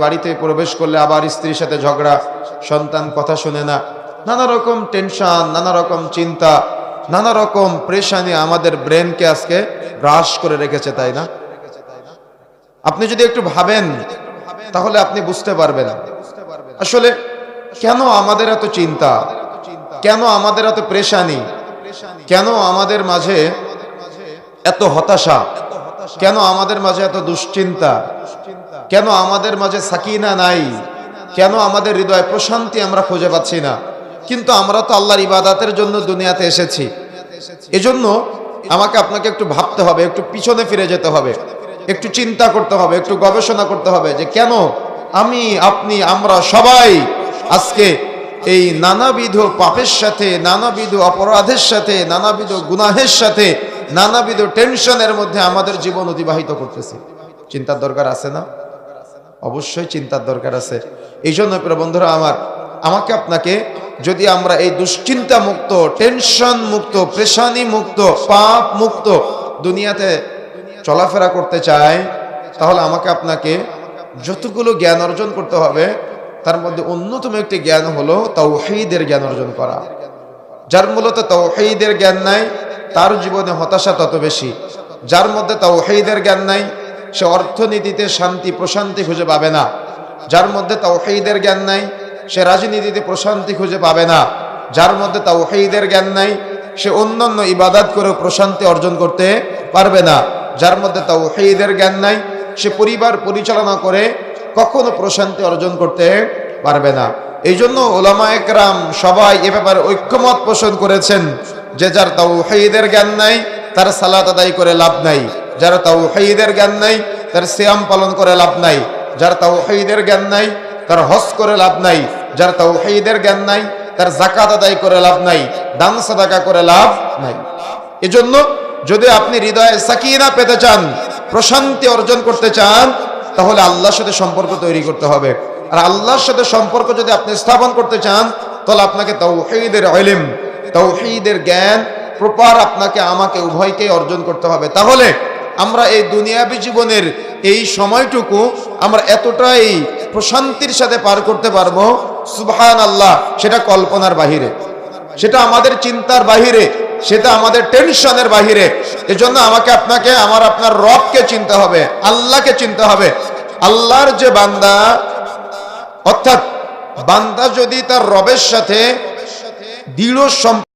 বাড়িতে প্রবেশ করলে আবার স্ত্রীর সাথে ঝগড়া, সন্তান কথা শুনে না, নানা রকম টেনশন, নানা রকম চিন্তা, নানা রকম প্রেশানি আমাদের ব্রেনকে আজকে গ্রাস করে রেখেছে, তাই না? আপনি যদি একটু ভাবেন তাহলে আপনি বুঝতে পারবেন আসলে কেন আমাদের এত চিন্তা, কেন আমাদের এত প্রেশানি, কেন আমাদের মাঝে এত হতাশা, কেন আমাদের মাঝে এত দুশ্চিন্তা, কেন আমাদের মাঝে সাকিনা নাই, কেন আমাদের হৃদয়ে প্রশান্তি আমরা খুঁজে পাচ্ছি না। কিন্তু আমরা তো আল্লাহর ইবাদতের জন্য দুনিয়াতে এসেছি। এজন্য আমাকে আপনাকে একটু ভাবতে হবে, একটু পিছনে ফিরে যেতে হবে, একটু চিন্তা করতে হবে, একটু গবেষণা করতে হবে যে কেন আমি, আপনি, আমরা সবাই আজকে এই নানাবিধ পাপের সাথে, নানাবিধ অপরাধের সাথে, নানাবিধ গুনাহের সাথে, নানাবিধ টেনশনের মধ্যে আমাদের জীবন অতিবাহিত করতেছি। চিন্তার দরকার আছে না? অবশ্যই চিন্তার দরকার আছে। এই জন্য প্রিয় বন্ধুরা আমার, আমাকে আপনাকে যদি আমরা এই দুশ্চিন্তা মুক্ত, টেনশন মুক্ত, প্রেশানি মুক্ত, পাপ মুক্ত দুনিয়াতে চলাফেরা করতে চাই, তাহলে আমাকে আপনাকে যতগুলো জ্ঞান অর্জন করতে হবে তার মধ্যে অন্যতম একটি জ্ঞান হলো তাওহীদের জ্ঞান অর্জন করা। যার মূলত তাওহীদের জ্ঞান নাই তার জীবনে হতাশা তত বেশি। যার মধ্যে তাওহীদের জ্ঞান নাই সে অর্থনীতিতে শান্তি প্রশান্তি খুঁজে পাবে না। যার মধ্যে তাওহীদের জ্ঞান নাই সে রাজনীতিতে প্রশান্তি খুঁজে পাবে না। যার মধ্যে তাওহীদের জ্ঞান নাই সে অন্যান্য ইবাদত করে প্রশান্তি অর্জন করতে পারবে না। যার মধ্যে তাওহীদের জ্ঞান নাই সে পরিবার পরিচালনা করে কখনো প্রশান্তি অর্জন করতে পারবে না। এই জন্য উলামায়ে কেরাম সবাই এ ব্যাপারে ঐক্যমত পোষণ করেছেন যে যার তাওহীদের জ্ঞান নাই তার সালাত আদায় করে লাভ নাই, যার তাওহীদের জ্ঞান নাই তার সিয়াম পালন করে লাভ নাই, যার তাওহীদের জ্ঞান নাই তার হজ করে লাভ নাই, যার তাওহীদের জ্ঞান নাই তার যাকাত আদায় করে লাভ নাই, দান সাদাকা করে লাভ নাই। এজন্য যদি আপনি হৃদয়ে সাকিনা পেতে চান, প্রশান্তি অর্জন করতে চান, তাহলে আল্লাহর সাথে সম্পর্ক তৈরি করতে হবে। আর আল্লাহর সাথে সম্পর্ক যদি আপনি স্থাপন করতে চান তাহলে আপনাকে তাওহীদের ইলম, তাওহীদের জ্ঞান প্রপার আপনাকে আমাকে উভয়কেই অর্জন করতে হবে। তাহলে আমরা এই দুনিয়াবী জীবনের এই সময়টুকু আমরা এতটাই প্রশান্তির সাথে পার করতে পারবো, সুবহানাল্লাহ, সেটা কল্পনার বাহিরে, সেটা আমাদের চিন্তার বাহিরে, সেটা আমাদের টেনশনের বাহিরে। এজন্য আমাকে আপনাকে আমার আপনার রবকে চিনতে হবে, আল্লাহকে চিনতে হবে। আল্লাহর যে বান্দা, অর্থাৎ বান্দা যদি তার রবের সাথে দৃঢ়